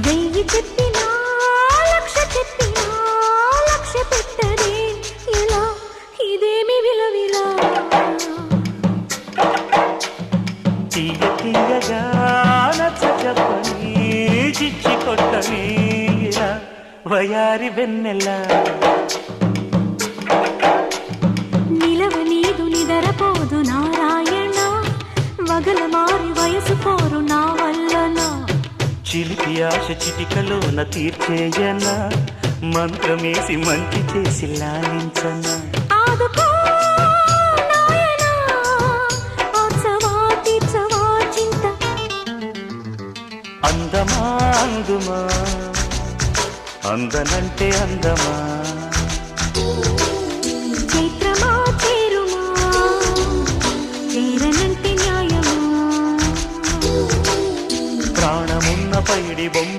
వెయ్యి చెప్పినా లక్ష చెప్పినా లక్ష్య పెట్టదే ఇలా ఇదేమి విలవిలా తీయ తీయగా నచ్చ చెప్పని చిచ్చి కొట్టని ఇలా వయారి వెన్నెల నిలవ నీదు నిదరపోదు నారాయణ వగల మారి వయసు పోరు నా వల్లన చిలిపి ఆశ చిటికలోన తీర్చేయన మంత్రమేసి మంచి చేసి లాలించన ఆదుకో నాయనా ఆచవా తీర్చవా చింత అందమా అందుమా అందనంటే అందమా చైత్రమా చేరుమా చేరనంటే న్యాయమా ప్రాణమున్న పైడి బొమ్మ